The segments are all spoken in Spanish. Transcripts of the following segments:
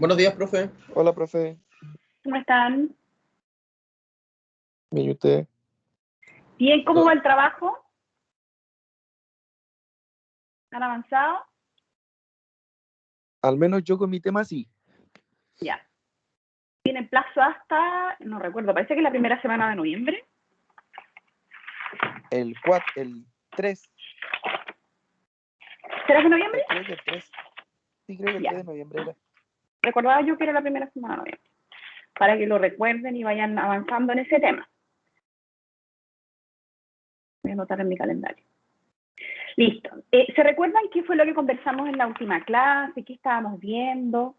Buenos días, profe. Hola, profe. ¿Cómo están? Bien, ¿y usted? Bien, ¿cómo va el trabajo? ¿Han avanzado? Al menos yo con mi tema sí. Ya. Tienen plazo hasta, no recuerdo, parece que la primera semana de noviembre. El 3. ¿Será de noviembre? Creo que el 3. Sí, creo que el 3 de noviembre era. Recordaba yo que era la primera semana de noviembre. Para que lo recuerden y vayan avanzando en ese tema. Voy a anotar en mi calendario. Listo. ¿Se recuerdan qué fue lo que conversamos en la última clase? ¿Qué estábamos viendo?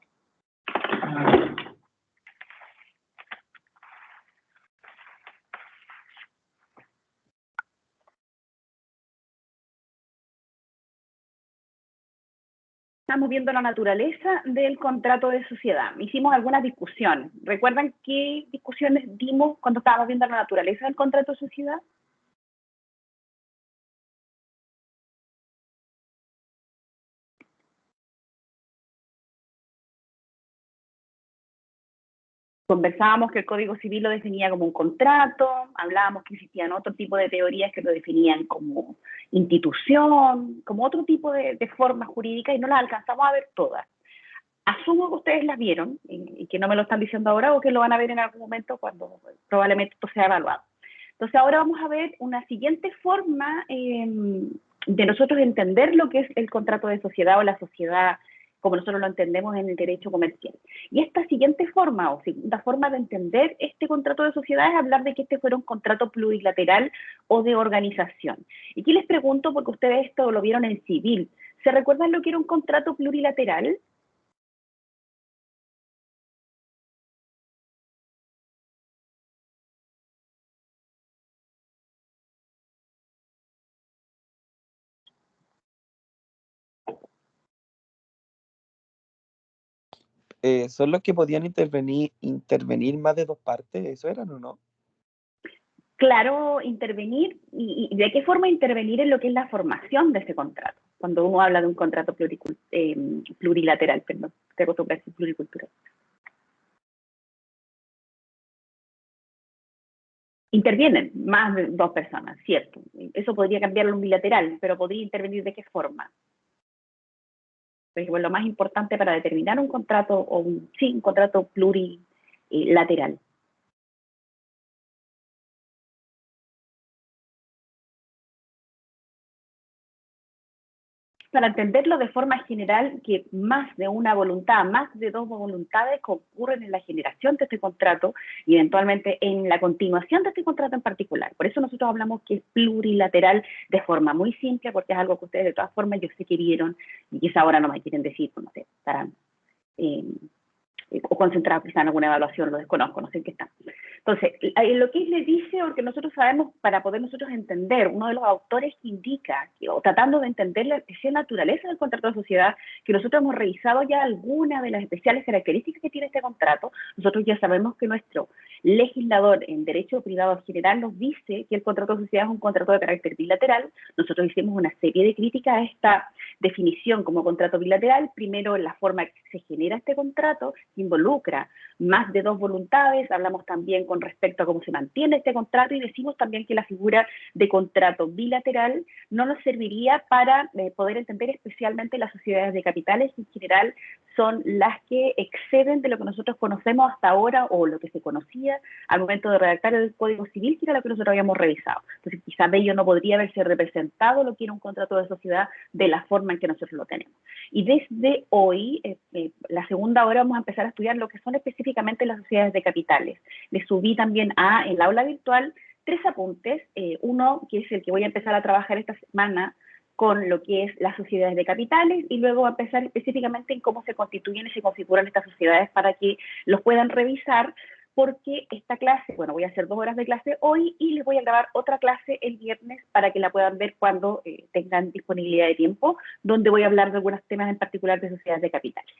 Estamos viendo la naturaleza del contrato de sociedad. Hicimos algunas discusiones. ¿Recuerdan qué discusiones dimos cuando estábamos viendo la naturaleza del contrato de sociedad? Conversábamos que el Código Civil lo definía como un contrato, hablábamos que existían otro tipo de teorías que lo definían como institución, como otro tipo de formas jurídicas y no las alcanzamos a ver todas. Asumo que ustedes las vieron y que no me lo están diciendo ahora o que lo van a ver en algún momento cuando probablemente esto sea evaluado. Entonces ahora vamos a ver una siguiente forma de nosotros entender lo que es el contrato de sociedad o la sociedad como nosotros lo entendemos en el derecho comercial. Y esta siguiente forma o segunda forma de entender este contrato de sociedad es hablar de que este fuera un contrato plurilateral o de organización. Y aquí les pregunto, porque ustedes esto lo vieron en civil, ¿se recuerdan lo que era un contrato plurilateral? ¿Son los que podían intervenir más de dos partes? ¿Eso eran o no? Claro, intervenir, y de qué forma intervenir en lo que es la formación de ese contrato, cuando uno habla de un contrato plurilateral, perdón, te acostumbras a decir pluricultural. Intervienen más de dos personas, cierto. Eso podría cambiarlo en un bilateral, pero podría intervenir de qué forma. Por ejemplo, lo más importante para determinar un contrato, o un contrato plurilateral. Para entenderlo de forma general, que más de una voluntad, más de dos voluntades concurren en la generación de este contrato y eventualmente en la continuación de este contrato en particular. Por eso nosotros hablamos que es plurilateral de forma muy simple, porque es algo que ustedes de todas formas yo sé que vieron y quizá ahora no me quieren decir, no sé, estarán o concentrados quizá en alguna evaluación, lo desconozco, no sé en qué está. Entonces, lo que le dice, porque nosotros sabemos, para poder nosotros entender, uno de los autores que indica, o tratando de entender la especial naturaleza del contrato de sociedad, que nosotros hemos revisado ya algunas de las especiales características que tiene este contrato, nosotros ya sabemos que nuestro legislador en derecho privado general nos dice que el contrato de sociedad es un contrato de carácter bilateral. Nosotros hicimos una serie de críticas a esta definición como contrato bilateral. Primero, la forma que se genera este contrato, que involucra más de dos voluntades. Hablamos también con respecto a cómo se mantiene este contrato y decimos también que la figura de contrato bilateral no nos serviría para poder entender especialmente las sociedades de capitales, que en general son las que exceden de lo que nosotros conocemos hasta ahora o lo que se conocía al momento de redactar el Código Civil, que era lo que nosotros habíamos revisado. Entonces, quizás de ello no podría haberse representado lo que era un contrato de sociedad de la forma en que nosotros lo tenemos. Y desde hoy, la segunda hora, vamos a empezar a estudiar lo que son específicamente las sociedades de capitales. Les subí también a el aula virtual 3 apuntes, uno que es el que voy a empezar a trabajar esta semana con lo que es las sociedades de capitales y luego a empezar específicamente en cómo se constituyen y se configuran estas sociedades para que los puedan revisar, porque esta clase, bueno, voy a hacer 2 horas de clase hoy y les voy a grabar otra clase el viernes para que la puedan ver cuando tengan disponibilidad de tiempo, donde voy a hablar de algunos temas en particular de sociedades de capitales.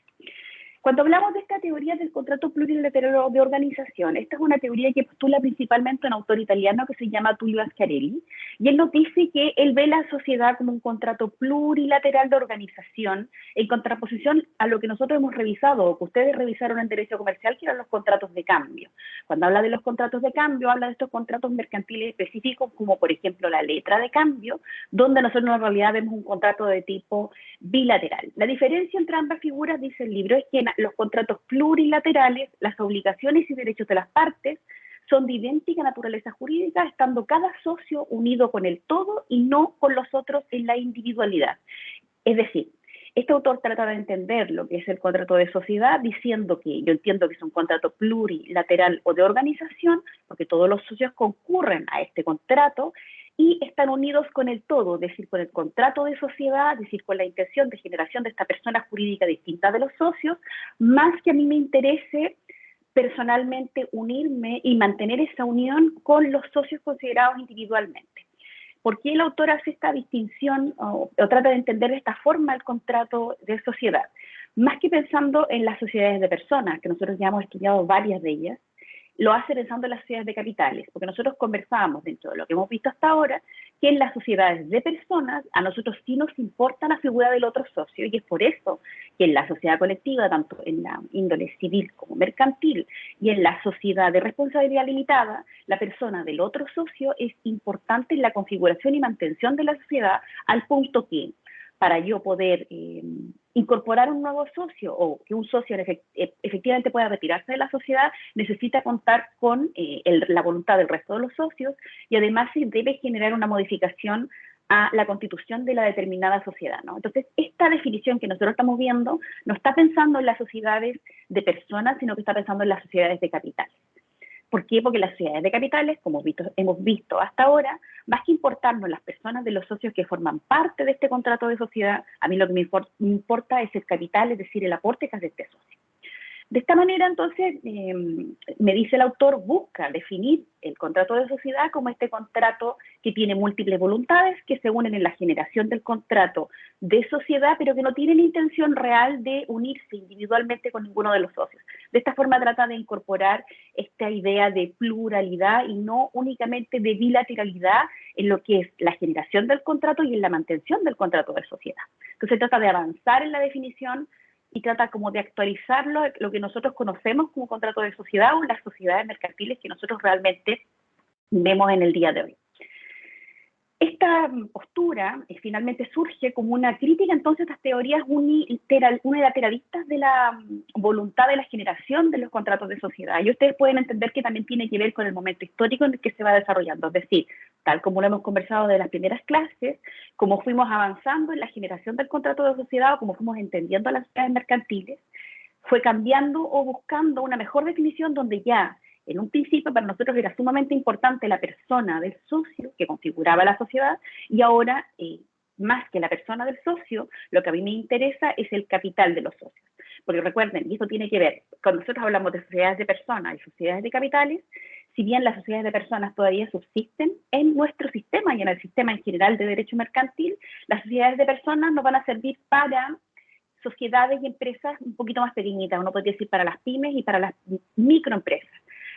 Cuando hablamos de esta teoría del contrato plurilateral de organización, esta es una teoría que postula principalmente un autor italiano que se llama Tullio Ascarelli, y él nos dice que él ve la sociedad como un contrato plurilateral de organización en contraposición a lo que nosotros hemos revisado, o que ustedes revisaron en derecho comercial, que eran los contratos de cambio. Cuando habla de los contratos de cambio, habla de estos contratos mercantiles específicos, como por ejemplo la letra de cambio, donde nosotros en realidad vemos un contrato de tipo bilateral. La diferencia entre ambas figuras, dice el libro, es que en los contratos plurilaterales, las obligaciones y derechos de las partes son de idéntica naturaleza jurídica, estando cada socio unido con el todo y no con los otros en la individualidad. Es decir, este autor trata de entender lo que es el contrato de sociedad diciendo que yo entiendo que es un contrato plurilateral o de organización, porque todos los socios concurren a este contrato y están unidos con el todo, es decir, con el contrato de sociedad, es decir, con la intención de generación de esta persona jurídica distinta de los socios, más que a mí me interese personalmente unirme y mantener esa unión con los socios considerados individualmente. ¿Por qué el autor hace esta distinción o trata de entender de esta forma el contrato de sociedad? Más que pensando en las sociedades de personas, que nosotros ya hemos estudiado varias de ellas, lo hace pensando en las sociedades de capitales, porque nosotros conversábamos dentro de lo que hemos visto hasta ahora, que en las sociedades de personas a nosotros sí nos importa la figura del otro socio, y es por eso que en la sociedad colectiva, tanto en la índole civil como mercantil, y en la sociedad de responsabilidad limitada, la persona del otro socio es importante en la configuración y mantención de la sociedad, al punto que para yo poder incorporar un nuevo socio o que un socio efectivamente pueda retirarse de la sociedad, necesita contar con la voluntad del resto de los socios y además se debe generar una modificación a la constitución de la determinada sociedad, ¿no? Entonces, esta definición que nosotros estamos viendo no está pensando en las sociedades de personas, sino que está pensando en las sociedades de capitales. ¿Por qué? Porque las sociedades de capitales, como hemos visto hasta ahora, más que importarnos las personas de los socios que forman parte de este contrato de sociedad, a mí lo que me importa es el capital, es decir, el aporte que hace este socio. De esta manera, entonces, me dice el autor, busca definir el contrato de sociedad como este contrato que tiene múltiples voluntades que se unen en la generación del contrato de sociedad, pero que no tienen intención real de unirse individualmente con ninguno de los socios. De esta forma trata de incorporar esta idea de pluralidad y no únicamente de bilateralidad en lo que es la generación del contrato y en la mantención del contrato de sociedad. Entonces trata de avanzar en la definición y trata como de actualizarlo, lo que nosotros conocemos como contrato de sociedad o las sociedades mercantiles que nosotros realmente vemos en el día de hoy. Esta postura finalmente surge como una crítica entonces a estas teorías unilateralistas de la voluntad de la generación de los contratos de sociedad. Y ustedes pueden entender que también tiene que ver con el momento histórico en el que se va desarrollando. Es decir, tal como lo hemos conversado de las primeras clases, como fuimos avanzando en la generación del contrato de sociedad o como fuimos entendiendo las sociedades mercantiles, fue cambiando o buscando una mejor definición donde ya en un principio para nosotros era sumamente importante la persona del socio que configuraba la sociedad y ahora, más que la persona del socio, lo que a mí me interesa es el capital de los socios. Porque recuerden, y esto tiene que ver, cuando nosotros hablamos de sociedades de personas y sociedades de capitales, si bien las sociedades de personas todavía subsisten en nuestro sistema y en el sistema en general de derecho mercantil, las sociedades de personas nos van a servir para sociedades y empresas un poquito más pequeñitas, uno podría decir para las pymes y para las microempresas.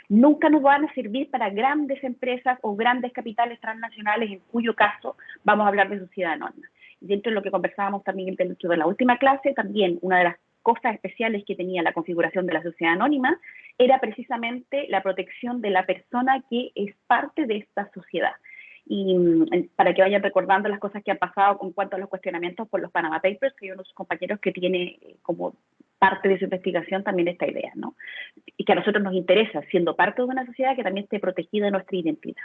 Nunca nos van a servir para grandes empresas o grandes capitales transnacionales, en cuyo caso vamos a hablar de sociedad anónima. Y dentro de lo que conversábamos también dentro de la última clase, también una de las cosas especiales que tenía la configuración de la sociedad anónima era precisamente la protección de la persona que es parte de esta sociedad. Y para que vayan recordando las cosas que han pasado en cuanto a los cuestionamientos por los Panama Papers, que hay unos compañeros que tiene como parte de su investigación también esta idea, ¿no? Y que a nosotros nos interesa, siendo parte de una sociedad que también esté protegida nuestra identidad.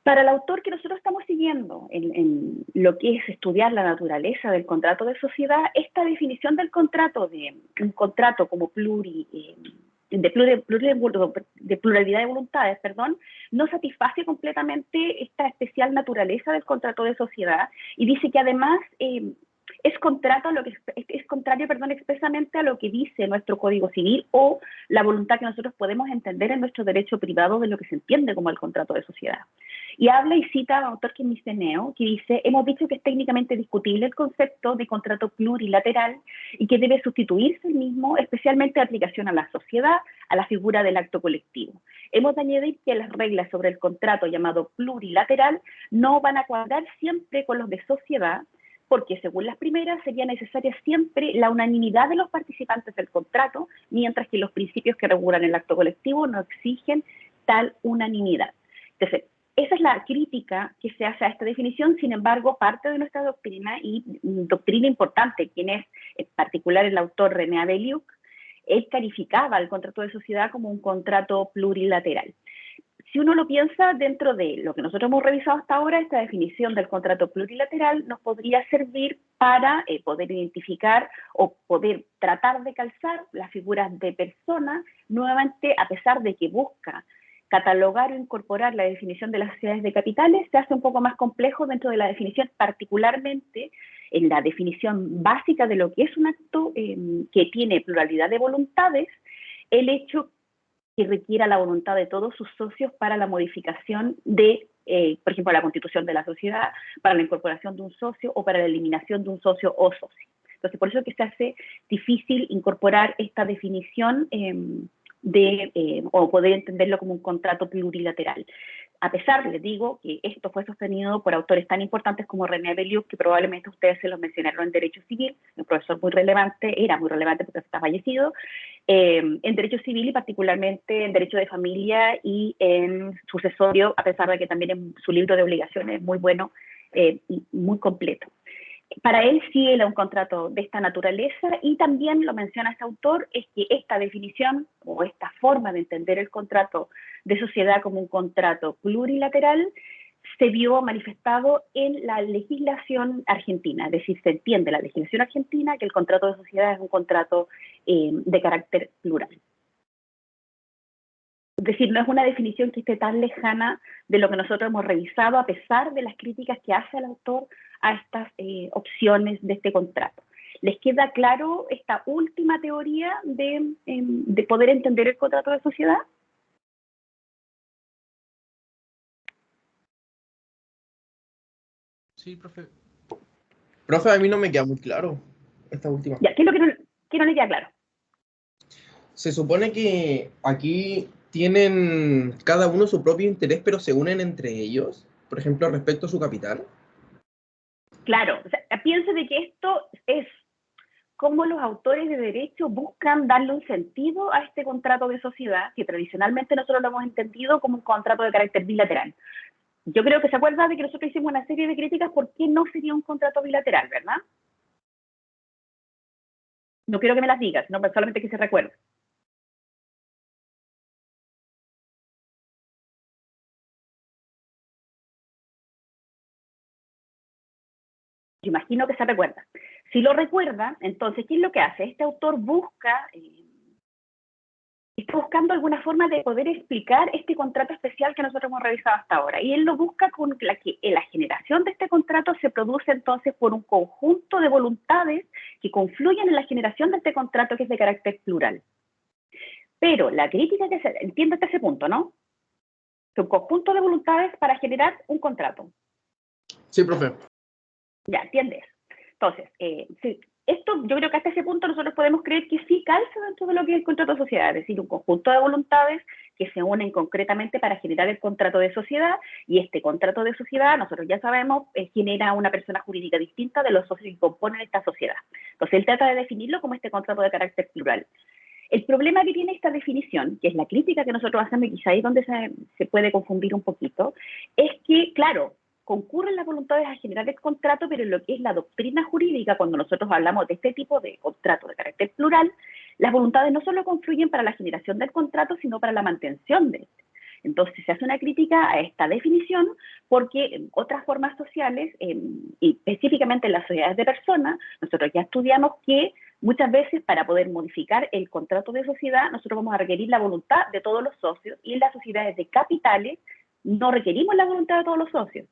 Para el autor que nosotros estamos siguiendo en lo que es estudiar la naturaleza del contrato de sociedad, esta definición del contrato, de un contrato como de pluralidad de voluntades, no satisface completamente esta especial naturaleza del contrato de sociedad y dice que además es contrario expresamente a lo que dice nuestro Código Civil o la voluntad que nosotros podemos entender en nuestro derecho privado de lo que se entiende como el contrato de sociedad. Y habla y cita a un autor que es Miceneo, que dice: hemos dicho que es técnicamente discutible el concepto de contrato plurilateral y que debe sustituirse el mismo, especialmente en aplicación a la sociedad, a la figura del acto colectivo. Hemos de añadir que las reglas sobre el contrato llamado plurilateral no van a cuadrar siempre con los de sociedad, porque según las primeras sería necesaria siempre la unanimidad de los participantes del contrato, mientras que los principios que regulan el acto colectivo no exigen tal unanimidad. Entonces, esa es la crítica que se hace a esta definición. Sin embargo, parte de nuestra doctrina, y doctrina importante, quien es en particular el autor René Abeliuk, él calificaba el contrato de sociedad como un contrato plurilateral. Si uno lo piensa dentro de lo que nosotros hemos revisado hasta ahora, esta definición del contrato plurilateral nos podría servir para poder identificar o poder tratar de calzar las figuras de personas, nuevamente, a pesar de que busca catalogar o incorporar la definición de las sociedades de capitales, se hace un poco más complejo dentro de la definición, particularmente en la definición básica de lo que es un acto que tiene pluralidad de voluntades, el hecho que requiera la voluntad de todos sus socios para la modificación de, por ejemplo, la constitución de la sociedad, para la incorporación de un socio o para la eliminación de un socio o socio. Entonces, por eso es que se hace difícil incorporar esta definición o poder entenderlo como un contrato plurilateral. A pesar, les digo, que esto fue sostenido por autores tan importantes como René Abeliuk, que probablemente ustedes se los mencionaron en Derecho Civil, un profesor muy relevante, era muy relevante porque está fallecido, en Derecho Civil y particularmente en Derecho de Familia y en Sucesorio, a pesar de que también en su libro de obligaciones es muy bueno y muy completo. Para él sí era un contrato de esta naturaleza, y también lo menciona este autor, es que esta definición o esta forma de entender el contrato de sociedad como un contrato plurilateral se vio manifestado en la legislación argentina. Es decir, se entiende en la legislación argentina que el contrato de sociedad es un contrato de carácter plural. Es decir, no es una definición que esté tan lejana de lo que nosotros hemos revisado, a pesar de las críticas que hace el autor a estas opciones de este contrato. ¿Les queda claro esta última teoría de poder entender el contrato de sociedad? Sí, profe. Profe, a mí no me queda muy claro esta última. Ya, ¿qué es lo que no le queda claro? Se supone que aquí tienen cada uno su propio interés, pero se unen entre ellos, por ejemplo, respecto a su capital. Claro, o sea, piense de que esto es cómo los autores de derecho buscan darle un sentido a este contrato de sociedad, que tradicionalmente nosotros lo hemos entendido como un contrato de carácter bilateral. Yo creo que se acuerda de que nosotros hicimos una serie de críticas por qué no sería un contrato bilateral, ¿verdad? No quiero que me las digas, sino solamente que se recuerde. Yo imagino que se recuerda. Si lo recuerda, entonces, ¿qué es lo que hace? Este autor está buscando alguna forma de poder explicar este contrato especial que nosotros hemos revisado hasta ahora. Y él lo busca con la generación de este contrato se produce entonces por un conjunto de voluntades que confluyen en la generación de este contrato, que es de carácter plural. Pero la crítica que se entiende hasta ese punto, ¿no? Es un conjunto de voluntades para generar un contrato. Sí, profe. Ya, ¿entiendes? Entonces, sí, esto yo creo que hasta ese punto nosotros podemos creer que sí calza dentro de lo que es el contrato de sociedad, es decir, un conjunto de voluntades que se unen concretamente para generar el contrato de sociedad, y este contrato de sociedad, nosotros ya sabemos, genera una persona jurídica distinta de los socios que componen esta sociedad. Entonces, él trata de definirlo como este contrato de carácter plural. El problema que tiene esta definición, que es la crítica que nosotros hacemos, y quizá ahí es donde se puede confundir un poquito, es que, claro, concurren las voluntades a generar el contrato, pero en lo que es la doctrina jurídica, cuando nosotros hablamos de este tipo de contrato de carácter plural, las voluntades no solo confluyen para la generación del contrato, sino para la mantención de este. Entonces se hace una crítica a esta definición porque en otras formas sociales, y específicamente en las sociedades de personas, nosotros ya estudiamos que muchas veces para poder modificar el contrato de sociedad, nosotros vamos a requerir la voluntad de todos los socios, y en las sociedades de capitales no requerimos la voluntad de todos los socios.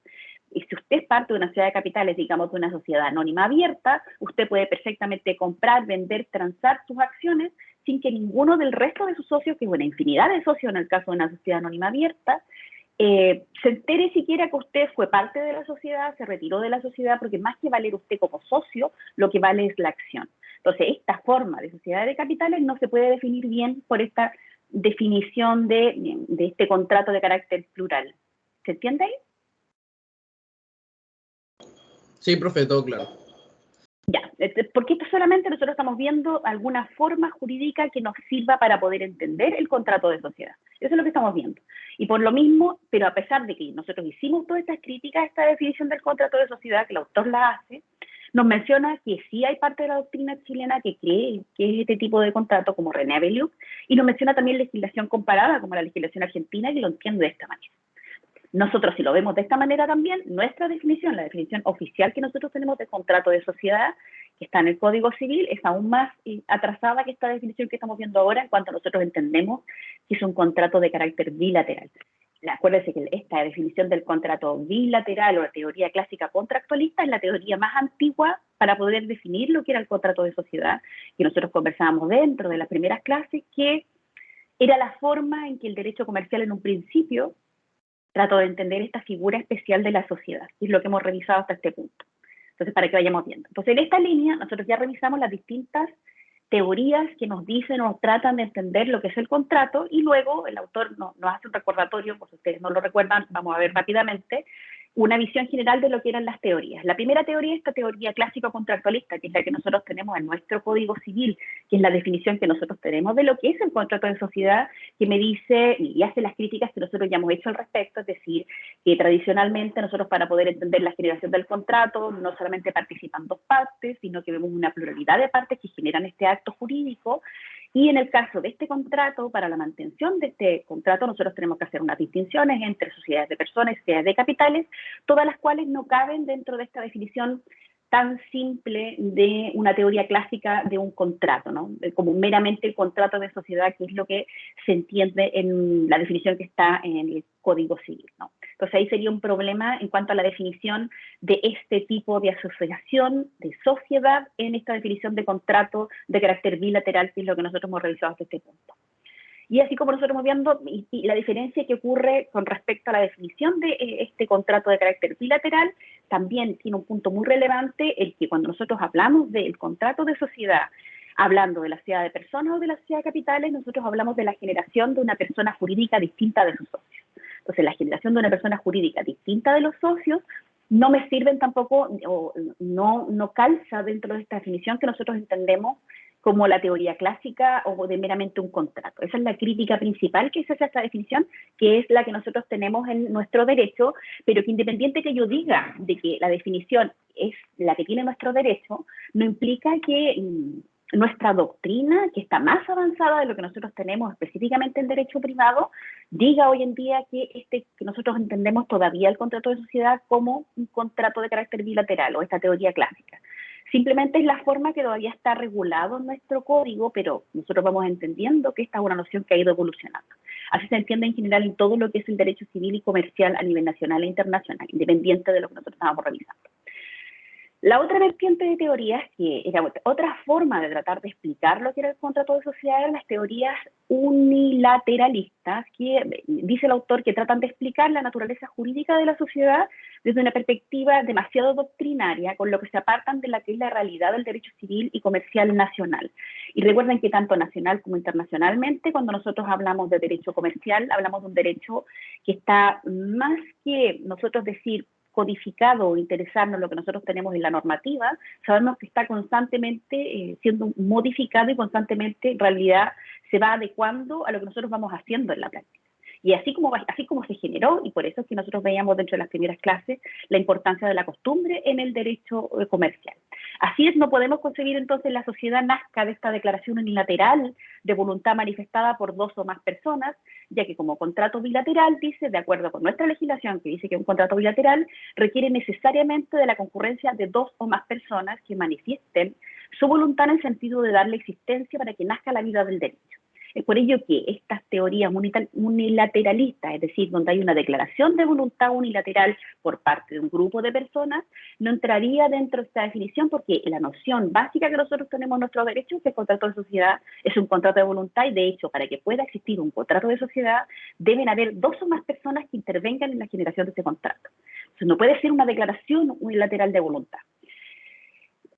Y si usted es parte de una sociedad de capitales, digamos de una sociedad anónima abierta, usted puede perfectamente comprar, vender, transar sus acciones sin que ninguno del resto de sus socios, que es una infinidad de socios en el caso de una sociedad anónima abierta, se entere siquiera que usted fue parte de la sociedad, se retiró de la sociedad, porque más que valer usted como socio, lo que vale es la acción. Entonces, esta forma de sociedad de capitales no se puede definir bien por esta definición de este contrato de carácter plural. ¿Se entiende ahí? Sí, profe, todo claro. Ya, porque esto solamente nosotros estamos viendo alguna forma jurídica que nos sirva para poder entender el contrato de sociedad. Eso es lo que estamos viendo. Y por lo mismo, pero a pesar de que nosotros hicimos todas estas críticas a esta definición del contrato de sociedad, que el autor la hace, nos menciona que sí hay parte de la doctrina chilena que cree que es este tipo de contrato, como René Belloc, y nos menciona también legislación comparada, como la legislación argentina, que lo entiende de esta manera. Nosotros, si lo vemos de esta manera también, nuestra definición, la definición oficial que nosotros tenemos de contrato de sociedad, que está en el Código Civil, es aún más atrasada que esta definición que estamos viendo ahora en cuanto nosotros entendemos que es un contrato de carácter bilateral. Acuérdense que esta definición del contrato bilateral o la teoría clásica contractualista es la teoría más antigua para poder definir lo que era el contrato de sociedad, que nosotros conversábamos dentro de las primeras clases, que era la forma en que el derecho comercial en un principio trató de entender esta figura especial de la sociedad, y es lo que hemos revisado hasta este punto. Entonces, para que vayamos viendo. Entonces, en esta línea, nosotros ya revisamos las distintas teorías que nos dicen o tratan de entender lo que es el contrato, y luego el autor nos hace un recordatorio, por si ustedes no lo recuerdan, vamos a ver rápidamente, una visión general de lo que eran las teorías. La primera teoría es esta teoría clásica contractualista, que es la que nosotros tenemos en nuestro Código Civil, que es la definición que nosotros tenemos de lo que es el contrato de sociedad, que me dice y hace las críticas que nosotros ya hemos hecho al respecto, es decir, que tradicionalmente nosotros para poder entender la generación del contrato no solamente participan dos partes, sino que vemos una pluralidad de partes que generan este acto jurídico. Y en el caso de este contrato, para la mantención de este contrato, nosotros tenemos que hacer unas distinciones entre sociedades de personas y sociedades de capitales, todas las cuales no caben dentro de esta definición tan simple de una teoría clásica de un contrato, ¿no? Como meramente el contrato de sociedad, que es lo que se entiende en la definición que está en el Código Civil, ¿no? Entonces ahí sería un problema en cuanto a la definición de este tipo de asociación, de sociedad, en esta definición de contrato de carácter bilateral, que es lo que nosotros hemos revisado hasta este punto. Y así como nosotros estamos viendo y la diferencia que ocurre con respecto a la definición de este contrato de carácter bilateral, también tiene un punto muy relevante, el que cuando nosotros hablamos del contrato de sociedad, hablando de la sociedad de personas o de la sociedad de capitales, nosotros hablamos de la generación de una persona jurídica distinta de sus socios. Entonces, la generación de una persona jurídica distinta de los socios no me sirven tampoco, o no calza dentro de esta definición que nosotros entendemos como la teoría clásica o de meramente un contrato. Esa es la crítica principal que se hace a esta definición, que es la que nosotros tenemos en nuestro derecho, pero que independiente que yo diga de que la definición es la que tiene nuestro derecho, no implica que nuestra doctrina, que está más avanzada de lo que nosotros tenemos específicamente en derecho privado, diga hoy en día que nosotros entendemos todavía el contrato de sociedad como un contrato de carácter bilateral o esta teoría clásica. Simplemente es la forma que todavía está regulado en nuestro código, pero nosotros vamos entendiendo que esta es una noción que ha ido evolucionando. Así se entiende en general en todo lo que es el derecho civil y comercial a nivel nacional e internacional, independiente de lo que nosotros estábamos revisando. La otra vertiente de teorías, que era otra forma de tratar de explicar lo que era el contrato de sociedad, eran las teorías unilateralistas, que dice el autor que tratan de explicar la naturaleza jurídica de la sociedad desde una perspectiva demasiado doctrinaria, con lo que se apartan de la que es la realidad del derecho civil y comercial nacional. Y recuerden que tanto nacional como internacionalmente, cuando nosotros hablamos de derecho comercial, hablamos de un derecho que está más que nosotros decir codificado o interesarnos en lo que nosotros tenemos en la normativa, sabemos que está constantemente siendo modificado y constantemente en realidad se va adecuando a lo que nosotros vamos haciendo en la práctica. Y así como se generó, y por eso es que nosotros veíamos dentro de las primeras clases la importancia de la costumbre en el derecho comercial. Así es, no podemos concebir entonces la sociedad nazca de esta declaración unilateral de voluntad manifestada por dos o más personas, ya que como contrato bilateral dice, de acuerdo con nuestra legislación que dice que un contrato bilateral requiere necesariamente de la concurrencia de dos o más personas que manifiesten su voluntad en el sentido de darle existencia para que nazca la vida del derecho. Es por ello que estas teorías unilateralistas, es decir, donde hay una declaración de voluntad unilateral por parte de un grupo de personas, no entraría dentro de esta definición porque la noción básica que nosotros tenemos en nuestro derecho es que el contrato de sociedad es un contrato de voluntad y de hecho para que pueda existir un contrato de sociedad deben haber dos o más personas que intervengan en la generación de ese contrato. Entonces no puede ser una declaración unilateral de voluntad.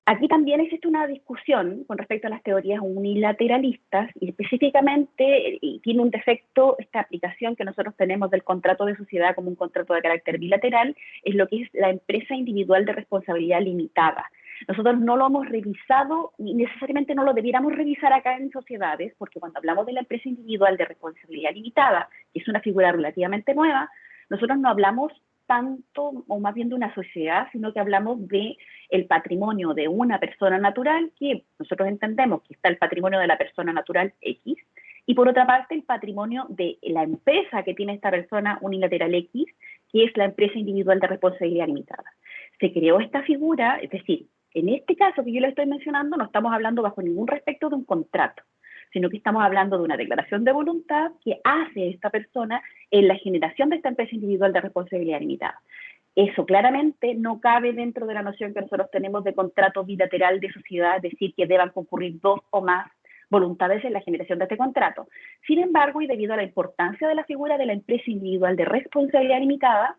Aquí también existe una discusión con respecto a las teorías unilateralistas y específicamente tiene un defecto esta aplicación que nosotros tenemos del contrato de sociedad como un contrato de carácter bilateral, es lo que es la empresa individual de responsabilidad limitada. Nosotros no lo hemos revisado y necesariamente no lo debiéramos revisar acá en sociedades, porque cuando hablamos de la empresa individual de responsabilidad limitada, que es una figura relativamente nueva, nosotros no hablamos tanto o más bien de una sociedad, sino que hablamos de el patrimonio de una persona natural, que nosotros entendemos que está el patrimonio de la persona natural X, y por otra parte el patrimonio de la empresa que tiene esta persona unilateral X, que es la empresa individual de responsabilidad limitada. Se creó esta figura, es decir, en este caso que yo le estoy mencionando, no estamos hablando bajo ningún respecto de un contrato, sino que estamos hablando de una declaración de voluntad que hace esta persona en la generación de esta empresa individual de responsabilidad limitada. Eso claramente no cabe dentro de la noción que nosotros tenemos de contrato bilateral de sociedad, es decir, que deban concurrir dos o más voluntades en la generación de este contrato. Sin embargo, y debido a la importancia de la figura de la empresa individual de responsabilidad limitada,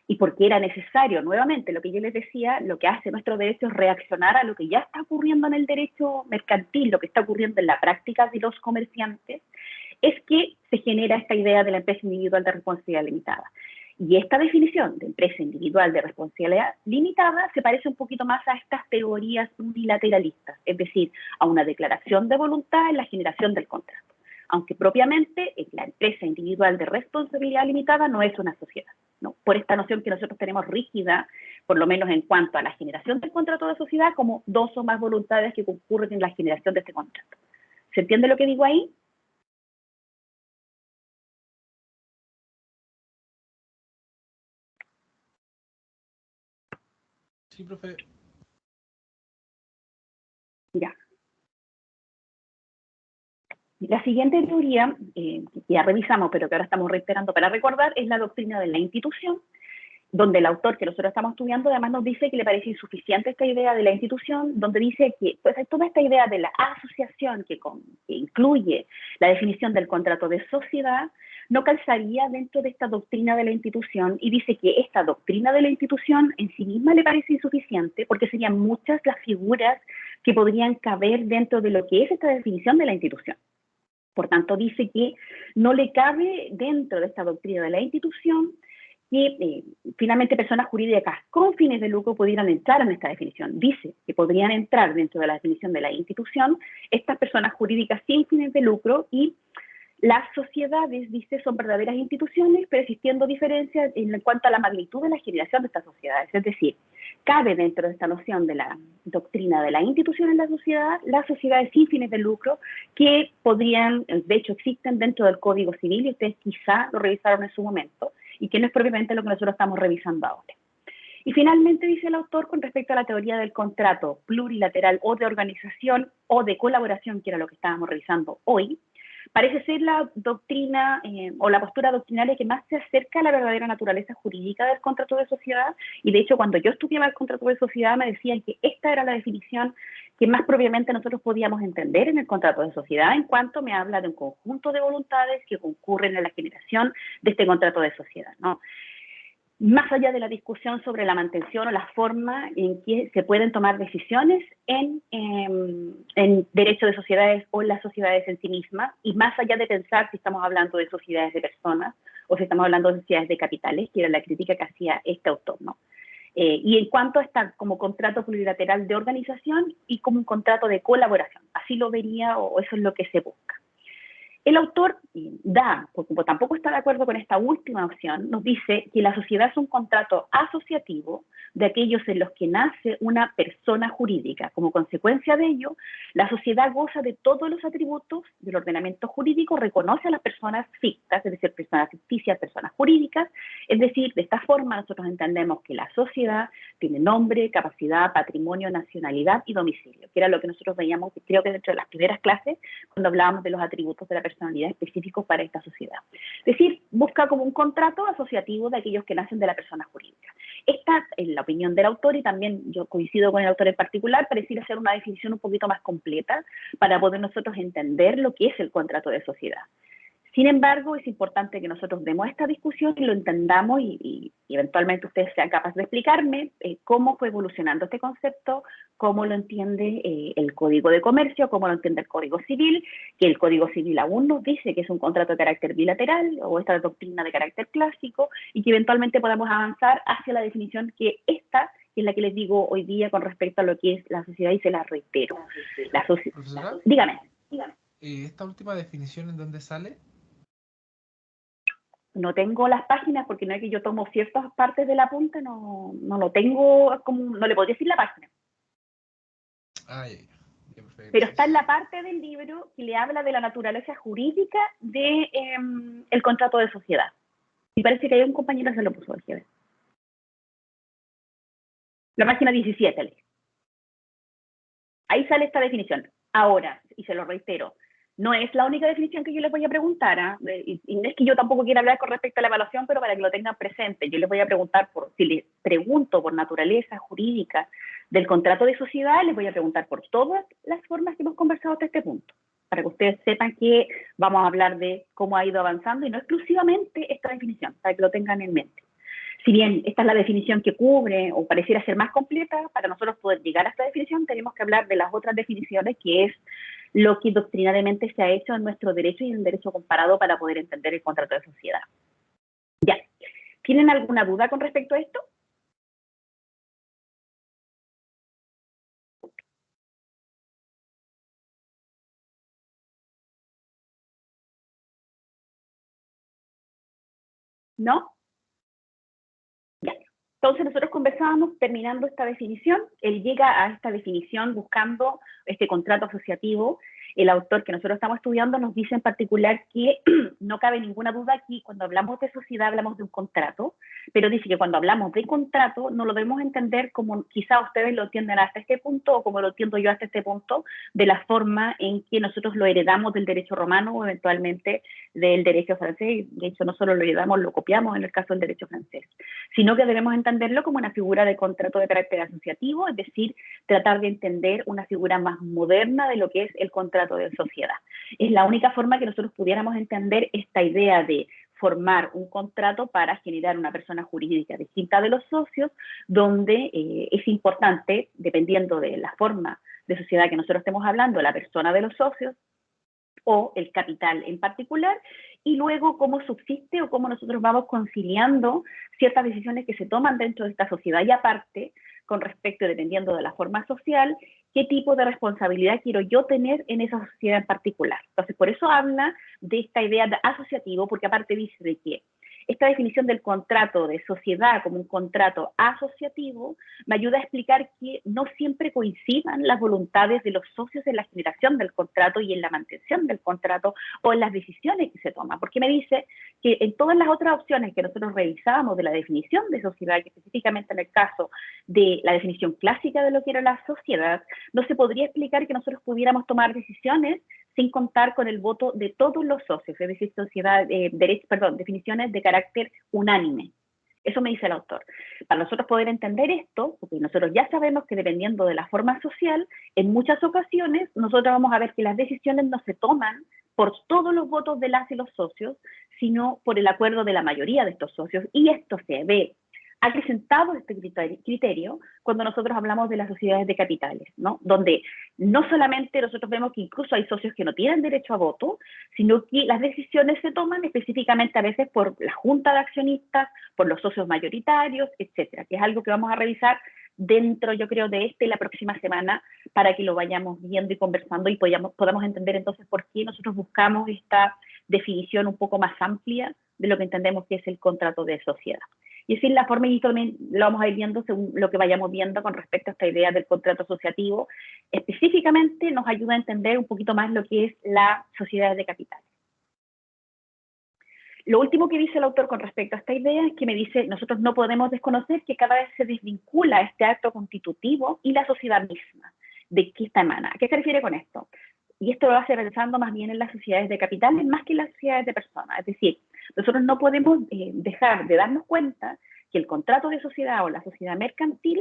y porque era necesario, nuevamente, lo que yo les decía, lo que hace nuestro derecho es reaccionar a lo que ya está ocurriendo en el derecho mercantil, lo que está ocurriendo en la práctica de los comerciantes, es que se genera esta idea de la empresa individual de responsabilidad limitada. Y esta definición de empresa individual de responsabilidad limitada se parece un poquito más a estas teorías unilateralistas, es decir, a una declaración de voluntad en la generación del contrato, aunque propiamente la empresa individual de responsabilidad limitada no es una sociedad, ¿no? Por esta noción que nosotros tenemos rígida, por lo menos en cuanto a la generación del contrato de sociedad, como dos o más voluntades que concurren en la generación de este contrato. ¿Se entiende lo que digo ahí? Sí, profe. Ya. La siguiente teoría, que ya revisamos, pero que ahora estamos reiterando para recordar, es la doctrina de la institución, donde el autor que nosotros estamos estudiando además nos dice que le parece insuficiente esta idea de la institución, donde dice que pues, toda esta idea de la asociación que incluye la definición del contrato de sociedad no calzaría dentro de esta doctrina de la institución y dice que esta doctrina de la institución en sí misma le parece insuficiente porque serían muchas las figuras que podrían caber dentro de lo que es esta definición de la institución. Por tanto, dice que no le cabe dentro de esta doctrina de la institución que finalmente personas jurídicas con fines de lucro pudieran entrar en esta definición. Dice que podrían entrar dentro de la definición de la institución estas personas jurídicas sin fines de lucro y las sociedades, dice, son verdaderas instituciones, pero existiendo diferencias en cuanto a la magnitud de la generación de estas sociedades. Es decir, cabe dentro de esta noción de la doctrina de la institución en la sociedad, las sociedades sin fines de lucro que podrían, de hecho existen dentro del Código Civil y ustedes quizá lo revisaron en su momento y que no es propiamente lo que nosotros estamos revisando ahora. Y finalmente dice el autor con respecto a la teoría del contrato plurilateral o de organización o de colaboración, que era lo que estábamos revisando hoy, parece ser la doctrina o la postura doctrinaria que más se acerca a la verdadera naturaleza jurídica del contrato de sociedad, y de hecho cuando yo estudiaba el contrato de sociedad me decían que esta era la definición que más propiamente nosotros podíamos entender en el contrato de sociedad, en cuanto me habla de un conjunto de voluntades que concurren en la generación de este contrato de sociedad, ¿no? Más allá de la discusión sobre la mantención o la forma en que se pueden tomar decisiones en derecho de sociedades o en las sociedades en sí mismas, y más allá de pensar si estamos hablando de sociedades de personas o si estamos hablando de sociedades de capitales, que era la crítica que hacía este autor, ¿no? Y en cuanto a estar como contrato plurilateral de organización y como un contrato de colaboración, así lo vería o eso es lo que se busca. El autor porque tampoco está de acuerdo con esta última opción, nos dice que la sociedad es un contrato asociativo de aquellos en los que nace una persona jurídica. Como consecuencia de ello, la sociedad goza de todos los atributos del ordenamiento jurídico, reconoce a las personas fictas, es decir, personas ficticias, personas jurídicas, es decir, de esta forma nosotros entendemos que la sociedad tiene nombre, capacidad, patrimonio, nacionalidad y domicilio, que era lo que nosotros veíamos, creo que dentro de las primeras clases, cuando hablábamos de los atributos de la personalidad específicos para esta sociedad. Es decir, busca como un contrato asociativo de aquellos que nacen de la persona jurídica. Esta, en la opinión del autor, y también yo coincido con el autor en particular, pareciera ser una definición un poquito más completa para poder nosotros entender lo que es el contrato de sociedad. Sin embargo, es importante que nosotros demos esta discusión y lo entendamos y eventualmente ustedes sean capaces de explicarme cómo fue evolucionando este concepto, cómo lo entiende el Código de Comercio, cómo lo entiende el Código Civil, que el Código Civil aún nos dice que es un contrato de carácter bilateral o esta doctrina de carácter clásico, y que eventualmente podamos avanzar hacia la definición que esta es la que les digo hoy día con respecto a lo que es la sociedad, y se la reitero. Profesora, Dígame. ¿esta última definición en dónde sale? No tengo las páginas porque no es que yo tomo ciertas partes del apunte, no lo tengo, como, no le podría decir la página. Ah, ya, ya, perfecto. Pero está en la parte del libro que le habla de la naturaleza jurídica de el contrato de sociedad. Y parece que hay un compañero que se lo puso aquí. La página 17. Ahí sale esta definición. Ahora, y se lo reitero, no es la única definición que yo les voy a preguntar, y no es que yo tampoco quiera hablar con respecto a la evaluación, pero para que lo tengan presente, yo les voy a preguntar si les pregunto por naturaleza jurídica del contrato de sociedad, les voy a preguntar por todas las formas que hemos conversado hasta este punto, para que ustedes sepan que vamos a hablar de cómo ha ido avanzando y no exclusivamente esta definición, para que lo tengan en mente. Si bien esta es la definición que cubre o pareciera ser más completa, para nosotros poder llegar a esta definición tenemos que hablar de las otras definiciones, que es lo que doctrinariamente se ha hecho en nuestro derecho y en el derecho comparado para poder entender el contrato de sociedad. Ya. ¿Tienen alguna duda con respecto a esto? ¿No? Ya. Entonces nosotros conversábamos terminando esta definición. Él llega a esta definición buscando este contrato asociativo. El autor que nosotros estamos estudiando nos dice en particular que no cabe ninguna duda aquí, cuando hablamos de sociedad hablamos de un contrato, pero dice que cuando hablamos de contrato no lo debemos entender como quizá ustedes lo entienden hasta este punto, o como lo entiendo yo hasta este punto, de la forma en que nosotros lo heredamos del derecho romano o eventualmente del derecho francés. De hecho, no solo lo heredamos, lo copiamos en el caso del derecho francés, sino que debemos entenderlo como una figura de contrato de carácter asociativo, es decir, tratar de entender una figura más moderna de lo que es el contrato de sociedad. Es la única forma que nosotros pudiéramos entender esta idea de formar un contrato para generar una persona jurídica distinta de los socios, donde es importante, dependiendo de la forma de sociedad que nosotros estemos hablando, la persona de los socios o el capital en particular, y luego cómo subsiste o cómo nosotros vamos conciliando ciertas decisiones que se toman dentro de esta sociedad, y aparte, con respecto, dependiendo de la forma social, qué tipo de responsabilidad quiero yo tener en esa sociedad en particular. Entonces, por eso habla de esta idea de asociativo, porque aparte dice de que esta definición del contrato de sociedad como un contrato asociativo me ayuda a explicar que no siempre coincidan las voluntades de los socios en la generación del contrato y en la mantención del contrato o en las decisiones que se toman. Porque me dice que en todas las otras opciones que nosotros revisábamos de la definición de sociedad, que específicamente en el caso de la definición clásica de lo que era la sociedad, no se podría explicar que nosotros pudiéramos tomar decisiones sin contar con el voto de todos los socios, es decir, definiciones de carácter unánime. Eso me dice el autor. Para nosotros poder entender esto, porque nosotros ya sabemos que dependiendo de la forma social, en muchas ocasiones nosotros vamos a ver que las decisiones no se toman por todos los votos de las y los socios, sino por el acuerdo de la mayoría de estos socios, y esto se ve acrecentado este criterio cuando nosotros hablamos de las sociedades de capitales, ¿no? Donde no solamente nosotros vemos que incluso hay socios que no tienen derecho a voto, sino que las decisiones se toman específicamente a veces por la junta de accionistas, por los socios mayoritarios, etcétera, que es algo que vamos a revisar dentro, yo creo, de la próxima semana, para que lo vayamos viendo y conversando y podamos entender entonces por qué nosotros buscamos esta definición un poco más amplia de lo que entendemos que es el contrato de sociedad. Y así la forma, y también lo vamos a ir viendo según lo que vayamos viendo con respecto a esta idea del contrato asociativo, específicamente nos ayuda a entender un poquito más lo que es la sociedad de capitales. Lo último que dice el autor con respecto a esta idea es que me dice, nosotros no podemos desconocer que cada vez se desvincula este acto constitutivo y la sociedad misma. ¿De qué está emana? ¿A qué se refiere con esto? y esto lo va a hacer pensando más bien en las sociedades de capitales más que en las sociedades de personas. Es decir, nosotros no podemos dejar de darnos cuenta que el contrato de sociedad o la sociedad mercantil,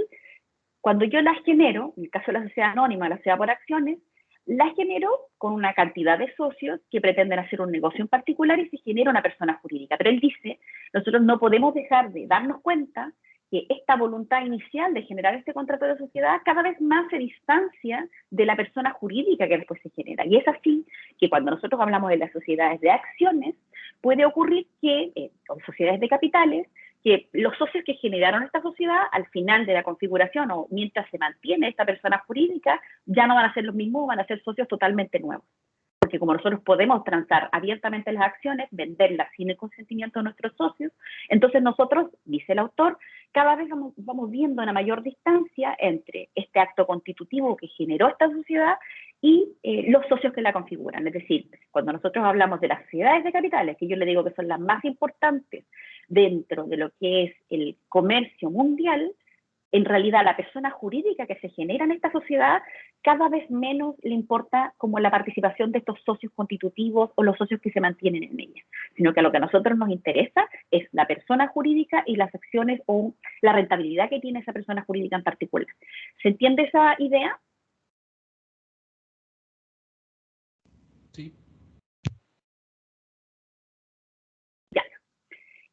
cuando yo las genero, en el caso de la sociedad anónima, la sociedad por acciones, las genero con una cantidad de socios que pretenden hacer un negocio en particular y se genera una persona jurídica. Pero él dice, nosotros no podemos dejar de darnos cuenta que esta voluntad inicial de generar este contrato de sociedad cada vez más se distancia de la persona jurídica que después se genera. Y es así que cuando nosotros hablamos de las sociedades de acciones, puede ocurrir que, o sociedades de capitales, que los socios que generaron esta sociedad al final de la configuración o mientras se mantiene esta persona jurídica ya no van a ser los mismos, van a ser socios totalmente nuevos. Porque como nosotros podemos transar abiertamente las acciones, venderlas sin el consentimiento de nuestros socios, entonces nosotros, dice el autor, cada vez vamos viendo una mayor distancia entre este acto constitutivo que generó esta sociedad y los socios que la configuran. Es decir, cuando nosotros hablamos de las sociedades de capitales, que yo le digo que son las más importantes dentro de lo que es el comercio mundial, en realidad la persona jurídica que se genera en esta sociedad cada vez menos le importa como la participación de estos socios constitutivos o los socios que se mantienen en ella, sino que lo que a nosotros nos interesa es la persona jurídica y las acciones o la rentabilidad que tiene esa persona jurídica en particular. ¿Se entiende esa idea? Sí. Ya.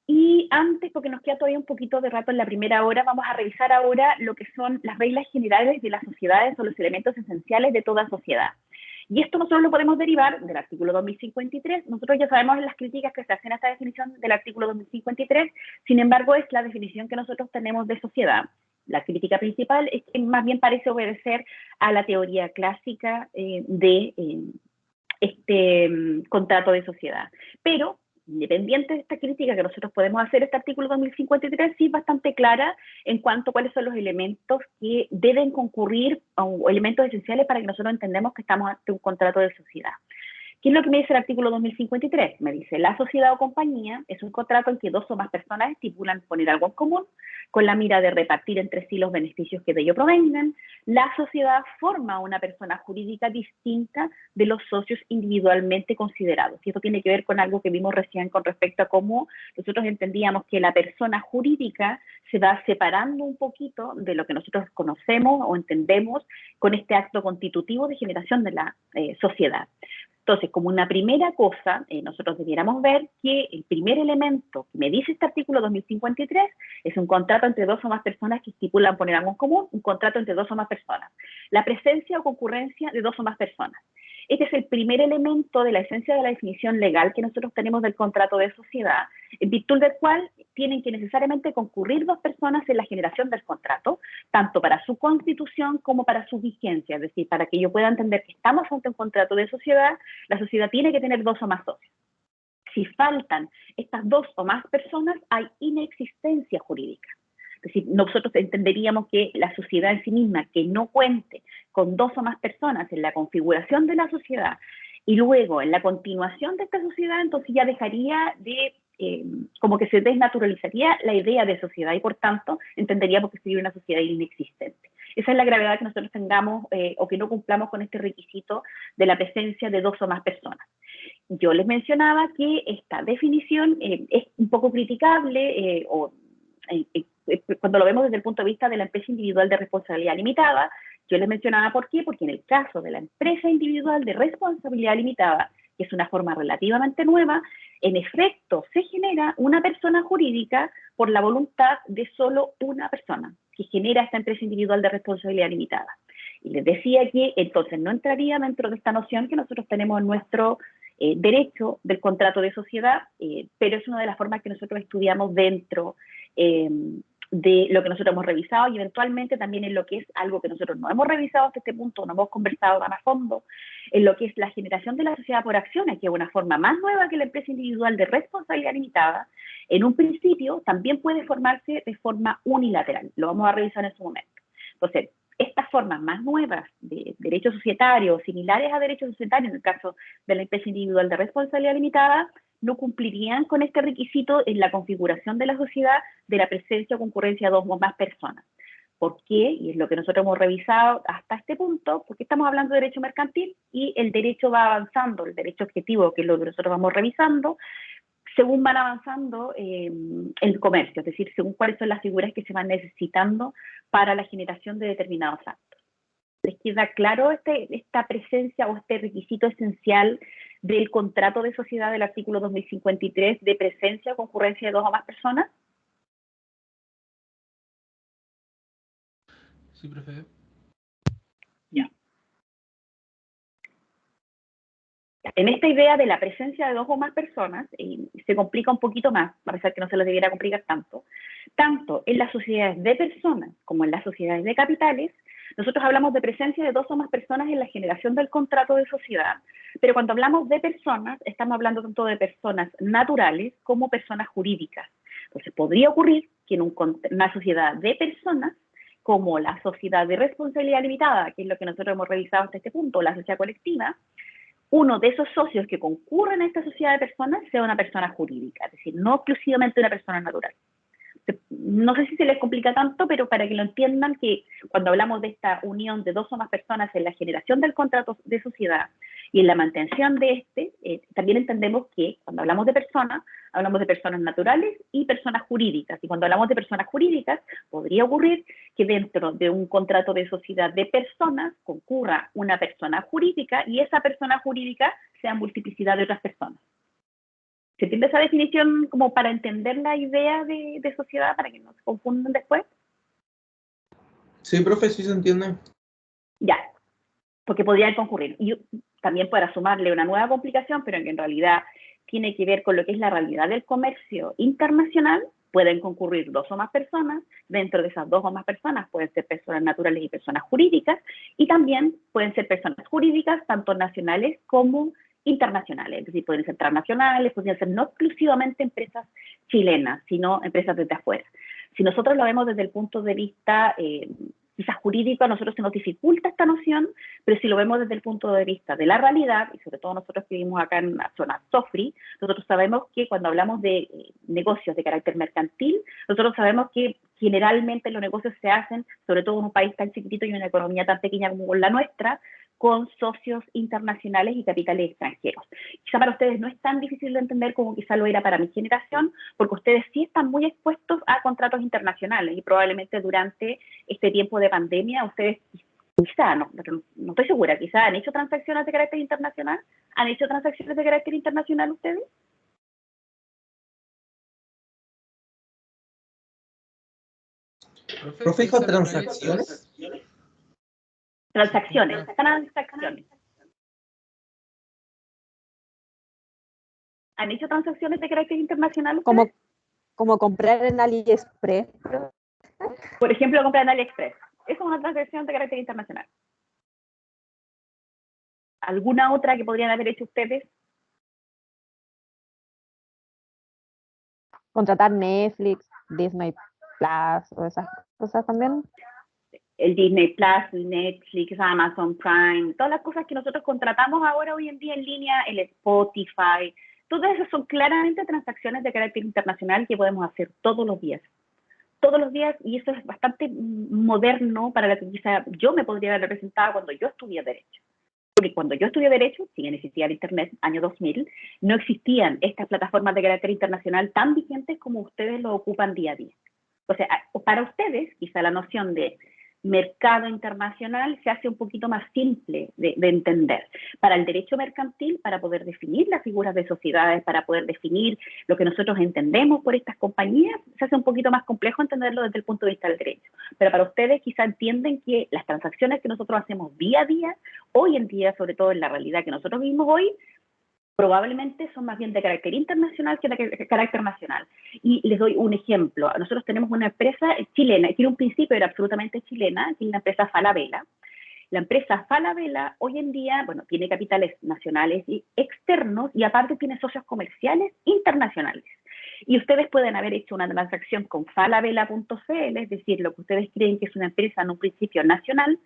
Y antes, porque nos queda todavía un poquito de rato en la primera hora, vamos a revisar ahora lo que son las reglas generales de las sociedades o los elementos esenciales de toda sociedad. Y esto nosotros lo podemos derivar del artículo 2053. Nosotros ya sabemos las críticas que se hacen a esta definición del artículo 2053, sin embargo es la definición que nosotros tenemos de sociedad. La crítica principal es que más bien parece obedecer a la teoría clásica de este contrato de sociedad. Pero independiente de esta crítica que nosotros podemos hacer, este artículo 2053 sí es bastante clara en cuanto a cuáles son los elementos que deben concurrir o elementos esenciales para que nosotros entendamos que estamos ante un contrato de sociedad. ¿Qué es lo que me dice el artículo 2053? Me dice, la sociedad o compañía es un contrato en que dos o más personas estipulan poner algo en común con la mira de repartir entre sí los beneficios que de ello provengan. La sociedad forma una persona jurídica distinta de los socios individualmente considerados. Y esto tiene que ver con algo que vimos recién con respecto a cómo nosotros entendíamos que la persona jurídica se va separando un poquito de lo que nosotros conocemos o entendemos con este acto constitutivo de generación de la sociedad. Entonces, como una primera cosa, nosotros debiéramos ver que el primer elemento que me dice este artículo 2053 es un contrato entre dos o más personas que estipulan poner algo en común, un contrato entre dos o más personas. La presencia o concurrencia de dos o más personas. Este es el primer elemento de la esencia de la definición legal que nosotros tenemos del contrato de sociedad, en virtud del cual tienen que necesariamente concurrir dos personas en la generación del contrato, tanto para su constitución como para su vigencia. Es decir, para que yo pueda entender que estamos ante un contrato de sociedad, la sociedad tiene que tener dos o más socios. Si faltan estas dos o más personas, hay inexistencia jurídica. Es decir, nosotros entenderíamos que la sociedad en sí misma, que no cuente con dos o más personas en la configuración de la sociedad y luego en la continuación de esta sociedad, entonces ya dejaría de, como que se desnaturalizaría la idea de sociedad y por tanto entenderíamos que sería una sociedad inexistente. Esa es la gravedad que nosotros tengamos o que no cumplamos con este requisito de la presencia de dos o más personas. Yo les mencionaba que esta definición es un poco criticable cuando lo vemos desde el punto de vista de la empresa individual de responsabilidad limitada. Yo les mencionaba por qué, porque en el caso de la empresa individual de responsabilidad limitada, que es una forma relativamente nueva, en efecto se genera una persona jurídica por la voluntad de solo una persona, que genera esta empresa individual de responsabilidad limitada. Y les decía que entonces no entraría dentro de esta noción que nosotros tenemos en nuestro derecho del contrato de sociedad, pero es una de las formas que nosotros estudiamos dentro de lo que nosotros hemos revisado y eventualmente también en lo que es algo que nosotros no hemos revisado hasta este punto, no hemos conversado tan a fondo, en lo que es la generación de la sociedad por acciones, que es una forma más nueva que la empresa individual de responsabilidad limitada. En un principio también puede formarse de forma unilateral, lo vamos a revisar en su momento. Entonces, estas formas más nuevas de derecho societario, similares a derecho societario, en el caso de la empresa individual de responsabilidad limitada, no cumplirían con este requisito en la configuración de la sociedad de la presencia o concurrencia de dos o más personas. ¿Por qué? Y es lo que nosotros hemos revisado hasta este punto, porque estamos hablando de derecho mercantil y el derecho va avanzando, el derecho objetivo, que es lo que nosotros vamos revisando, según van avanzando el comercio, es decir, según cuáles son las figuras que se van necesitando para la generación de determinados actos. ¿Les queda claro esta presencia o este requisito esencial del contrato de sociedad del artículo 2053 de presencia o concurrencia de dos o más personas? Sí, profe. Ya. En esta idea de la presencia de dos o más personas, se complica un poquito más, a pesar que no se les debiera complicar tanto en las sociedades de personas como en las sociedades de capitales. Nosotros hablamos de presencia de dos o más personas en la generación del contrato de sociedad, pero cuando hablamos de personas, estamos hablando tanto de personas naturales como personas jurídicas. Entonces, podría ocurrir que en una sociedad de personas, como la sociedad de responsabilidad limitada, que es lo que nosotros hemos revisado hasta este punto, la sociedad colectiva, uno de esos socios que concurren a esta sociedad de personas sea una persona jurídica, es decir, no exclusivamente una persona natural. No sé si se les complica tanto, pero para que lo entiendan, que cuando hablamos de esta unión de dos o más personas en la generación del contrato de sociedad y en la mantención de también entendemos que cuando hablamos de personas naturales y personas jurídicas. Y cuando hablamos de personas jurídicas, podría ocurrir que dentro de un contrato de sociedad de personas concurra una persona jurídica y esa persona jurídica sea multiplicidad de otras personas. ¿Se entiende esa definición como para entender la idea de sociedad, para que no se confundan después? Sí, profe, sí se entiende. Ya, porque podrían concurrir. Y también para sumarle una nueva complicación, pero que en realidad tiene que ver con lo que es la realidad del comercio internacional, pueden concurrir dos o más personas, dentro de esas dos o más personas pueden ser personas naturales y personas jurídicas, y también pueden ser personas jurídicas, tanto nacionales como internacionales, es decir, pueden ser transnacionales, pueden ser no exclusivamente empresas chilenas, sino empresas desde afuera. Si nosotros lo vemos desde el punto de vista quizás jurídico, a nosotros se nos dificulta esta noción, pero si lo vemos desde el punto de vista de la realidad, y sobre todo nosotros que vivimos acá en la zona SOFRI, nosotros sabemos que cuando hablamos de negocios de carácter mercantil, nosotros sabemos que generalmente los negocios se hacen, sobre todo en un país tan chiquitito y una economía tan pequeña como la nuestra, con socios internacionales y capitales extranjeros. Quizá para ustedes no es tan difícil de entender como quizá lo era para mi generación, porque ustedes sí están muy expuestos a contratos internacionales y probablemente durante este tiempo de pandemia ustedes quizá, no estoy segura, quizá han hecho transacciones de carácter internacional. ¿Han hecho transacciones de carácter internacional ustedes? Profe, dijo transacciones. Transacciones. ¿Han hecho transacciones de carácter internacional ustedes? Como comprar en AliExpress. Por ejemplo, comprar en AliExpress. Eso es una transacción de carácter internacional. ¿Alguna otra que podrían haber hecho ustedes? Contratar Netflix, Disney Plus o esas cosas también. El Disney Plus, Netflix, Amazon Prime, todas las cosas que nosotros contratamos ahora hoy en día en línea, el Spotify, todas esas son claramente transacciones de carácter internacional que podemos hacer todos los días, y eso es bastante moderno para lo que quizá yo me podría haber representado cuando yo estudié Derecho. Porque cuando yo estudié Derecho, si bien existía el Internet, año 2000, no existían estas plataformas de carácter internacional tan vigentes como ustedes lo ocupan día a día. O sea, para ustedes, quizá la noción de mercado internacional se hace un poquito más simple de entender. Para el derecho mercantil, para poder definir las figuras de sociedades, para poder definir lo que nosotros entendemos por estas compañías, se hace un poquito más complejo entenderlo desde el punto de vista del derecho. Pero para ustedes quizá entienden que las transacciones que nosotros hacemos día a día, hoy en día, sobre todo en la realidad que nosotros vivimos hoy, probablemente son más bien de carácter internacional que de carácter nacional. Y les doy un ejemplo. Nosotros tenemos una empresa chilena, que en un principio era absolutamente chilena, que es la empresa Falabella. La empresa Falabella hoy en día, bueno, tiene capitales nacionales y externos y aparte tiene socios comerciales internacionales. Y ustedes pueden haber hecho una transacción con falabella.cl, es decir, lo que ustedes creen que es una empresa en un principio nacional,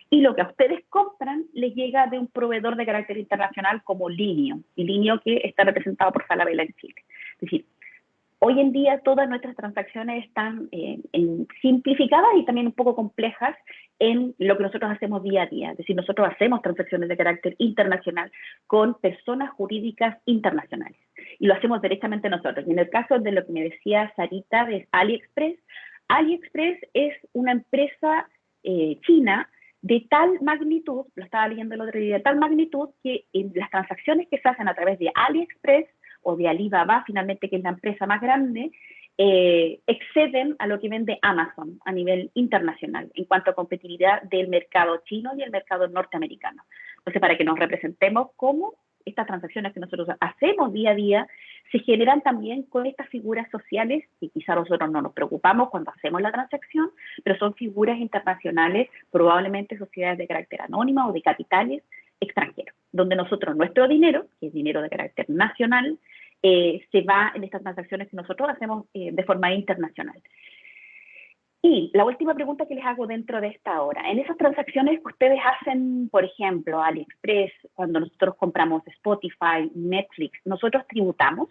y lo que a ustedes compran les llega de un proveedor de carácter internacional como Linio, y Linio que está representado por Falabella en Chile. Es decir, Hoy en día todas nuestras transacciones están simplificadas y también un poco complejas en lo que nosotros hacemos día a día. Es decir, nosotros hacemos transacciones de carácter internacional con personas jurídicas internacionales y lo hacemos directamente nosotros. Y en el caso de lo que me decía Sarita de AliExpress, AliExpress es una empresa china de tal magnitud, lo estaba leyendo el otro día, de tal magnitud que en las transacciones que se hacen a través de AliExpress o de Alibaba, finalmente, que es la empresa más grande, exceden a lo que vende Amazon a nivel internacional en cuanto a competitividad del mercado chino y el mercado norteamericano. Entonces, para que nos representemos cómo estas transacciones que nosotros hacemos día a día se generan también con estas figuras sociales que quizá nosotros no nos preocupamos cuando hacemos la transacción, pero son figuras internacionales, probablemente sociedades de carácter anónima o de capitales extranjeros, donde nosotros nuestro dinero, que es dinero de carácter nacional, se va en estas transacciones que nosotros hacemos de forma internacional. Y la última pregunta que les hago dentro de esta hora, en esas transacciones que ustedes hacen, por ejemplo, AliExpress, cuando nosotros compramos Spotify, Netflix, ¿nosotros tributamos?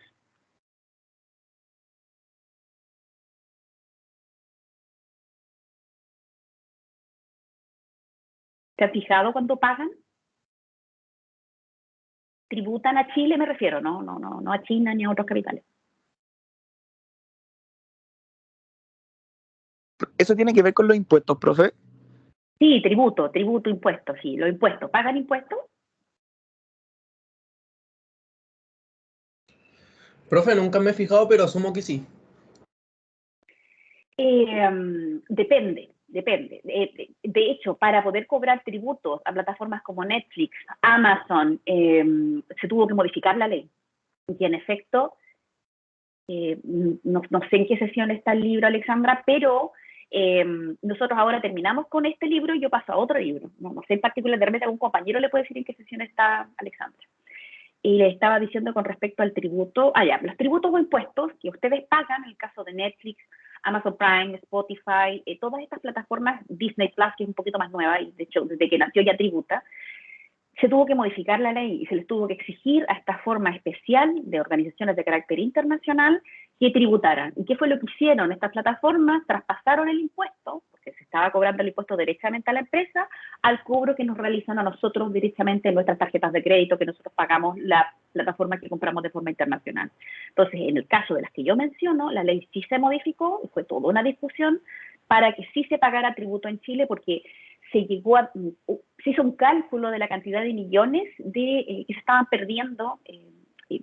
¿Se han fijado cuando pagan? ¿Tributan a Chile, me refiero? No a China ni a otros capitales. ¿Eso tiene que ver con los impuestos, profe? Sí, tributo, impuestos, sí, los impuestos. ¿Pagan impuestos? Profe, nunca me he fijado, pero asumo que sí. Depende. De hecho, para poder cobrar tributos a plataformas como Netflix, Amazon, se tuvo que modificar la ley. Y en efecto, no sé en qué sesión está el libro, Alexandra, pero nosotros ahora terminamos con este libro y yo paso a otro libro. No sé en particular, de repente algún compañero le puede decir en qué sesión está Alexandra. Y le estaba diciendo con respecto al tributo, los tributos o impuestos que ustedes pagan, en el caso de Netflix, Amazon Prime, Spotify, todas estas plataformas, Disney Plus, que es un poquito más nueva, y de hecho desde que nació ya tributa, se tuvo que modificar la ley y se les tuvo que exigir a esta forma especial de organizaciones de carácter internacional que tributaran. ¿Y qué fue lo que hicieron? Estas plataformas traspasaron el impuesto, porque se estaba cobrando el impuesto directamente a la empresa, al cobro que nos realizan a nosotros directamente en nuestras tarjetas de crédito, que nosotros pagamos la plataforma que compramos de forma internacional. Entonces, en el caso de las que yo menciono, la ley sí se modificó, y fue toda una discusión para que sí se pagara tributo en Chile, porque se hizo un cálculo de la cantidad de millones que se estaban perdiendo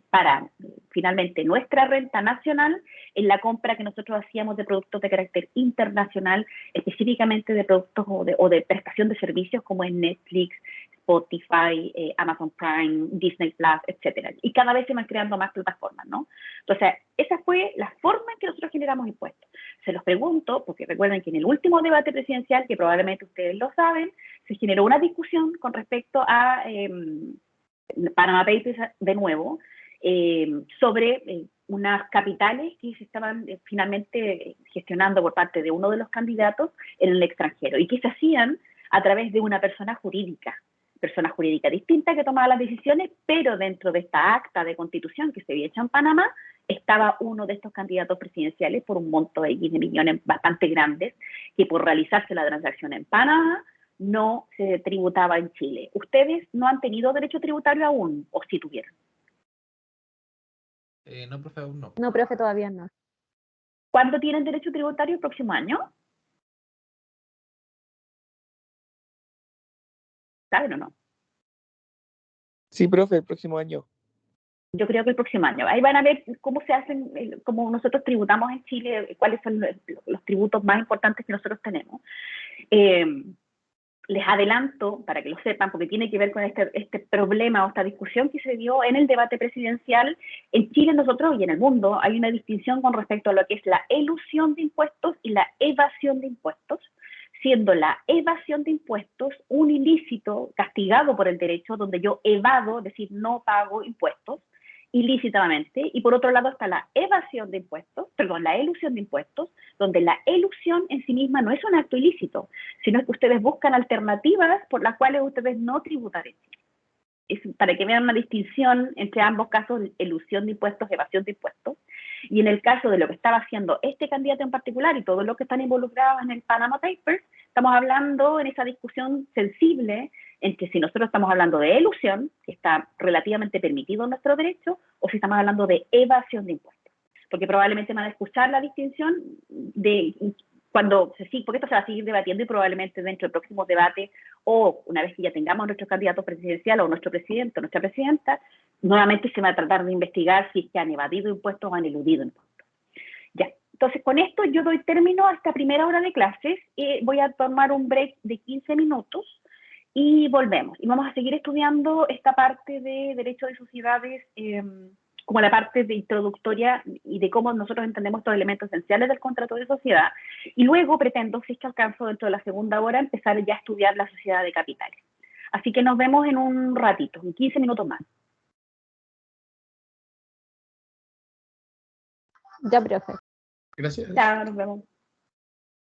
para finalmente nuestra renta nacional en la compra que nosotros hacíamos de productos de carácter internacional, específicamente de productos o de prestación de servicios como en Netflix, Spotify, Amazon Prime, Disney Plus, etcétera. Y cada vez se van creando más plataformas, ¿no? Entonces, esa fue la forma en que nosotros generamos impuestos. Se los pregunto, porque recuerden que en el último debate presidencial, que probablemente ustedes lo saben, se generó una discusión con respecto a Panama Papers de nuevo, sobre unas capitales que se estaban finalmente gestionando por parte de uno de los candidatos en el extranjero y que se hacían a través de una persona jurídica distinta que tomaba las decisiones, pero dentro de esta acta de constitución que se había hecho en Panamá, estaba uno de estos candidatos presidenciales por un monto de millones bastante grandes, que por realizarse la transacción en Panamá no se tributaba en Chile. ¿Ustedes no han tenido derecho tributario aún, o sí tuvieron? No, profe, aún no. No, profe, todavía no. ¿Cuándo tienen derecho tributario? ¿El próximo año? ¿Saben o no? Sí, profe, el próximo año. Yo creo que el próximo año. Ahí van a ver cómo se hacen, cómo nosotros tributamos en Chile, cuáles son los tributos más importantes que nosotros tenemos. Les adelanto, para que lo sepan, porque tiene que ver con este problema o esta discusión que se dio en el debate presidencial. En Chile nosotros y en el mundo hay una distinción con respecto a lo que es la elusión de impuestos y la evasión de impuestos, siendo la evasión de impuestos un ilícito castigado por el derecho donde yo evado, es decir, no pago impuestos ilícitamente, y por otro lado está la evasión de impuestos, perdón, la elusión de impuestos, donde la elusión en sí misma no es un acto ilícito, sino que ustedes buscan alternativas por las cuales ustedes no tributarán. Es para que vean una distinción entre ambos casos, elusión de impuestos, evasión de impuestos. Y en el caso de lo que estaba haciendo este candidato en particular y todos los que están involucrados en el Panama Papers, estamos hablando en esa discusión sensible entre si nosotros estamos hablando de elusión, que está relativamente permitido en nuestro derecho, o si estamos hablando de evasión de impuestos. Porque probablemente van a escuchar la distinción de cuando se sigue, porque esto se va a seguir debatiendo y probablemente dentro del próximo debate o una vez que ya tengamos nuestro candidato presidencial o nuestro presidente o nuestra presidenta, nuevamente se va a tratar de investigar si es que han evadido impuestos o han eludido impuestos. Ya, entonces con esto yo doy término a esta primera hora de clases y voy a tomar un break de 15 minutos y volvemos. Y vamos a seguir estudiando esta parte de derecho de sociedades como la parte de introductoria y de cómo nosotros entendemos estos elementos esenciales del contrato de sociedad, y luego pretendo, si es que alcanzo dentro de la segunda hora, empezar ya a estudiar la sociedad de capitales. Así que nos vemos en un ratito, en 15 minutos más. Ya, profe. Gracias. Chao, nos vemos.